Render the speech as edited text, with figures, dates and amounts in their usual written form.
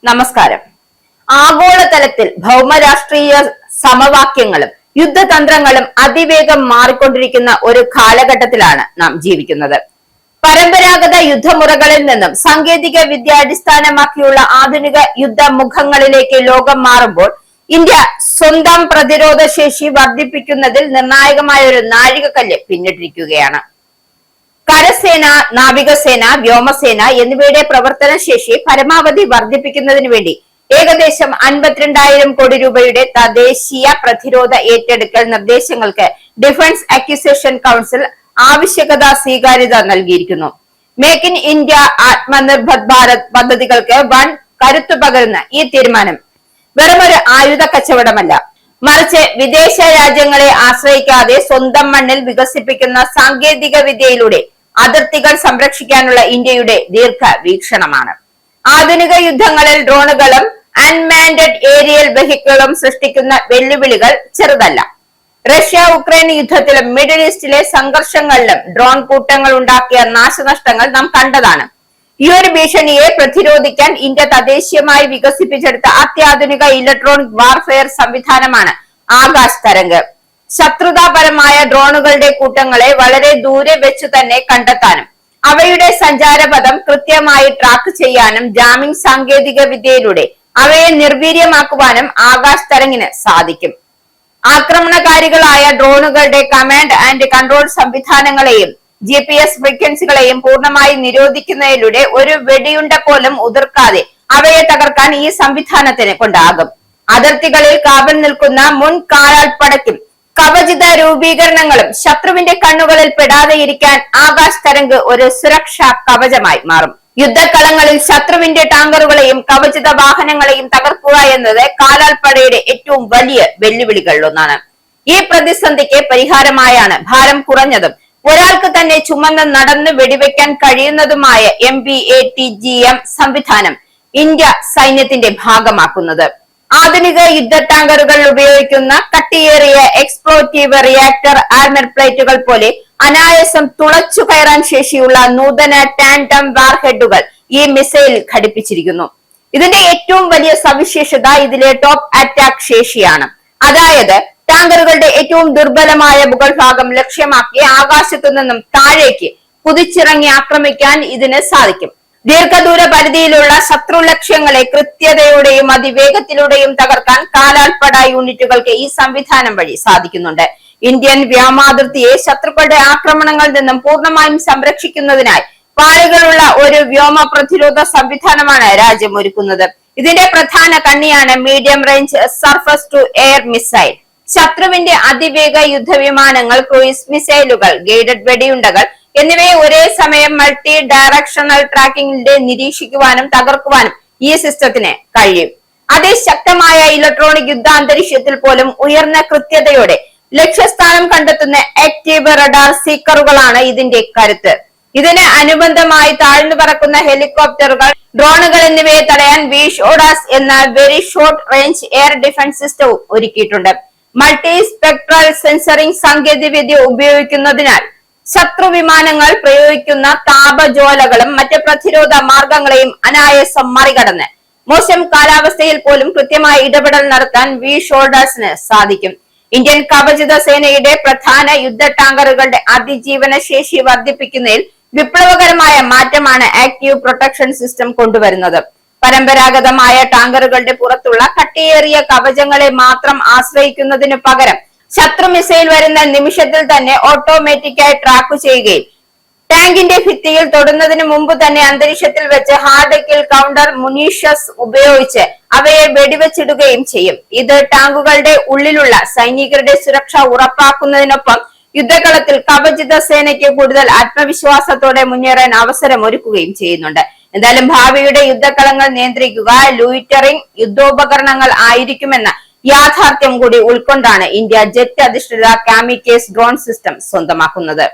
നമസ്കാരം. ആഗോളതലത്തിൽ ഭൗമരാഷ്ട്രീയ സമവാക്യങ്ങളും യുദ്ധതന്ത്രങ്ങളും അതിവേഗം മാറിക്കൊണ്ടിരിക്കുന്ന ഒരു കാലഘട്ടത്തിലാണ് നാം ജീവിക്കുന്നത്. പരമ്പരാഗത യുദ്ധമുറകളിൽ നിന്നും സാങ്കേതിക വിദ്യ അടിസ്ഥാനമാക്കിയുള്ള ആധുനിക യുദ്ധമുഖങ്ങളിലേക്ക് ലോകം മാറുമ്പോൾ ഇന്ത്യ സ്വന്തം പ്രതിരോധ ശേഷി വർദ്ധിപ്പിക്കുന്നതിൽ നിർണായകമായ ഒരു നാഴികക്കല്ല് പിന്നിട്ടിരിക്കുകയാണ്. കരസേന, നാവികസേന, വ്യോമസേന എന്നിവയുടെ പ്രവർത്തന ശേഷി പരമാവധി വർദ്ധിപ്പിക്കുന്നതിന് വേണ്ടി ഏകദേശം 52,000 കോടി രൂപയുടെ തദ്ദേശീയ പ്രതിരോധ ഏറ്റെടുക്കൽ നിർദ്ദേശങ്ങൾക്ക് ഡിഫൻസ് അക്വിസിഷൻ കൗൺസിൽ ആവശ്യകത സ്വീകാര്യത നൽകിയിരിക്കുന്നു. Make in India, Atmanirbhar Bharat പദ്ധതികൾക്ക് വൻ കരുത്തു പകരുന്ന ഈ തീരുമാനം വെറുമൊരു ആയുധ കച്ചവടമല്ല, മറിച്ച് വിദേശ രാജ്യങ്ങളെ ആശ്രയിക്കാതെ സ്വന്തം മണ്ണിൽ വികസിപ്പിക്കുന്ന സാങ്കേതിക വിദ്യയിലൂടെ അതിർത്തികൾ സംരക്ഷിക്കാനുള്ള ഇന്ത്യയുടെ ദീർഘവീക്ഷണമാണ്. ആധുനിക യുദ്ധങ്ങളിൽ ഡ്രോണുകളും അൺമാൻഡ് ഏരിയൽ വെഹിക്കിളും സൃഷ്ടിക്കുന്ന വെല്ലുവിളികൾ ചെറുതല്ല. റഷ്യ ഉക്രൈൻ യുദ്ധത്തിലും മിഡിൽ ഈസ്റ്റിലെ സംഘർഷങ്ങളിലും ഡ്രോൺ കൂട്ടങ്ങൾ ഉണ്ടാക്കിയ നാശനഷ്ടങ്ങൾ നാം കണ്ടതാണ്. ഈ ഒരു ഭീഷണിയെ പ്രതിരോധിക്കാൻ ഇന്ത്യ തദ്ദേശീയമായി വികസിപ്പിച്ചെടുത്ത അത്യാധുനിക ഇലക്ട്രോണിക് വാർഫെയർ സംവിധാനമാണ് ആകാശ് തരംഗ്. ശത്രുതാപരമായ ഡ്രോണുകളുടെ കൂട്ടങ്ങളെ വളരെ ദൂരെ വെച്ചു തന്നെ കണ്ടെത്താനും അവയുടെ സഞ്ചാരപഥം കൃത്യമായി ട്രാക്ക് ചെയ്യാനും ജാമിംഗ് സാങ്കേതിക വിദ്യയിലൂടെ അവയെ നിർവീര്യമാക്കുവാനും ആകാശ് തരംഗിന് സാധിക്കും. ആക്രമണകാരികളായ ഡ്രോണുകളുടെ കമാൻഡ് ആൻഡ് കൺട്രോൾ സംവിധാനങ്ങളെയും GPS ഫ്രീക്വൻസികളെയും പൂർണ്ണമായി നിരോധിക്കുന്നതിലൂടെ ഒരു വെടിയുണ്ട പോലും ഉതിർക്കാതെ അവയെ തകർക്കാൻ ഈ സംവിധാനത്തിന് കൊണ്ടാകും. അതിർത്തികളിൽ കാവൽ നിൽക്കുന്ന മുൻ കാലാൾപ്പടയ്ക്കും കവചിത രൂപീകരണങ്ങളും ശത്രുവിന്റെ കണ്ണുകളിൽ പെടാതെയിരിക്കാൻ ആകാശ് തരംഗ് ഒരു സുരക്ഷാ കവചമായി മാറും. യുദ്ധക്കളങ്ങളിൽ ശത്രുവിന്റെ ടാങ്കറുകളെയും കവചിത വാഹനങ്ങളെയും തകർക്കുക എന്നത് കാലാൾപ്പടയുടെ ഏറ്റവും വലിയ വെല്ലുവിളികളിലൊന്നാണ്. ഈ പ്രതിസന്ധിക്ക് പരിഹാരമായാണ് ഭാരം കുറഞ്ഞതും ഒരാൾക്ക് തന്നെ ചുമന്ന് നടന്ന് വെടിവെക്കാൻ കഴിയുന്നതുമായ MBATGM സംവിധാനം ഇന്ത്യ സൈന്യത്തിന്റെ ഭാഗമാക്കുന്നത്. ആധുനിക യുദ്ധ ടാങ്കറുകൾ ഉപയോഗിക്കുന്ന കട്ടിയേറിയ എക്സ്പ്ലോസീവ് റിയാക്ടർ ആർമർ പ്ലേറ്റുകൾ പോലെ അനായാസം തുളച്ചു കയറാൻ ശേഷിയുള്ള നൂതന ടാൻഡം വാർഹെഡുകൾ ഈ മിസൈലിൽ ഘടിപ്പിച്ചിരിക്കുന്നു. ഇതിന്റെ ഏറ്റവും വലിയ സവിശേഷത ഇതിലെ ടോപ്പ് അറ്റാക്ക് ശേഷിയാണ്. അതായത് ടാങ്കറുകളുടെ ഏറ്റവും ദുർബലമായ മുകൾ ഭാഗം ലക്ഷ്യമാക്കി ആകാശത്തു നിന്നും താഴേക്ക് കുതിച്ചിറങ്ങി ആക്രമിക്കാൻ ഇതിന് സാധിക്കും. ദീർഘദൂര പരിധിയിലുള്ള ശത്രു ലക്ഷ്യങ്ങളെ കൃത്യതയോടെയും അതിവേഗത്തിലൂടെയും തകർക്കാൻ കാലാൾപ്പട യൂണിറ്റുകൾക്ക് ഈ സംവിധാനം വഴി സാധിക്കുന്നുണ്ട്. ഇന്ത്യൻ വ്യോമാതിർത്തിയെ ശത്രുക്കളുടെ ആക്രമണങ്ങളിൽ നിന്നും പൂർണ്ണമായും സംരക്ഷിക്കുന്നതിനായി പാളികളുള്ള ഒരു വ്യോമ പ്രതിരോധ സംവിധാനമാണ് രാജ്യം ഒരുക്കുന്നത്. ഇതിന്റെ പ്രധാന കണ്ണിയാണ് medium range surface to air missile. ശത്രുവിന്റെ അതിവേഗ യുദ്ധവിമാനങ്ങൾ, ക്രൂയിസ് മിസൈലുകൾ, ഗൈഡഡ് വെടിയുണ്ടകൾ എന്നിവയെ ഒരേ സമയം മൾട്ടി ഡയറക്ഷണൽ ട്രാക്കിംഗിലൂടെ നിരീക്ഷിക്കുവാനും തകർക്കുവാനും ഈ സിസ്റ്റത്തിന് കഴിയും. അതിശക്തമായ ഇലക്ട്രോണിക് യുദ്ധാന്തരീക്ഷത്തിൽ പോലും ഉയർന്ന കൃത്യതയോടെ ലക്ഷ്യസ്ഥാനം കണ്ടെത്തുന്ന ആക്റ്റീവ് റഡാർ സീക്കറുകളാണ് ഇതിന്റെ കരുത്ത്. ഇതിന് അനുബന്ധമായി താഴ്ന്നു പറക്കുന്ന ഹെലികോപ്റ്ററുകൾ, ഡ്രോണുകൾ എന്നിവയെ തടയാൻ വിഷോഡാസ് എന്ന very short range air defence സിസ്റ്റവും ഒരുക്കിയിട്ടുണ്ട്. മൾട്ടി സ്പെക്ട്രൽ സെൻസറിംഗ് സാങ്കേതികവിദ്യ ഉപയോഗിക്കുന്നതിനാൽ ശത്രു വിമാനങ്ങൾ പ്രയോഗിക്കുന്ന താപജ്വാലകളും മറ്റ് പ്രതിരോധ മാർഗങ്ങളെയും അനായാസം മറികടന്ന് മോശം കാലാവസ്ഥയിൽ പോലും കൃത്യമായ ഇടപെടൽ നടത്താൻ വിഷോഡാസിന് സാധിക്കും. ഇന്ത്യൻ കവചിത സേനയുടെ പ്രധാന യുദ്ധ ടാങ്കറുകളുടെ അതിജീവന ശേഷി വർദ്ധിപ്പിക്കുന്നതിൽ വിപ്ലവകരമായ മാറ്റമാണ് ആക്റ്റീവ് പ്രൊട്ടക്ഷൻ സിസ്റ്റം കൊണ്ടുവരുന്നത്. പരമ്പരാഗതമായ ടാങ്കറുകളുടെ പുറത്തുള്ള കട്ടിയേറിയ കവചങ്ങളെ മാത്രം ആശ്രയിക്കുന്നതിന് പകരം ശത്രു മിസൈൽ വരുന്ന നിമിഷത്തിൽ തന്നെ ഓട്ടോമാറ്റിക്കായി ട്രാക്ക് ചെയ്യുകയും ടാങ്കിന്റെ ഭിത്തിയിൽ തൊടുന്നതിന് മുമ്പ് തന്നെ അന്തരീക്ഷത്തിൽ വെച്ച് ഹാർഡ് കിൽ കൗണ്ടർ മുനീഷ്യസ് ഉപയോഗിച്ച് അവയെ വെടിവെച്ചിടുകയും ചെയ്യും. ഇത് ടാങ്കുകളുടെ ഉള്ളിലുള്ള സൈനികരുടെ സുരക്ഷ ഉറപ്പാക്കുന്നതിനൊപ്പം യുദ്ധകളത്തിൽ കവചിത സേനയ്ക്ക് കൂടുതൽ ആത്മവിശ്വാസത്തോടെ മുന്നേറാൻ അവസരം ഒരുക്കുകയും ചെയ്യുന്നുണ്ട്. എന്തായാലും ഭാവിയുടെ യുദ്ധകളങ്ങൾ നിയന്ത്രിക്കുക ലൂയിറ്ററിംഗ് യുദ്ധോപകരണങ്ങൾ ആയിരിക്കുമെന്ന യാഥാർത്ഥ്യം കൂടി ഉൾക്കൊണ്ടാണ് ഇന്ത്യ ജെറ്റ് അധിഷ്ഠിത കാമിക്കേസ് ഡ്രോൺ സിസ്റ്റം സ്വന്തമാക്കുന്നത്.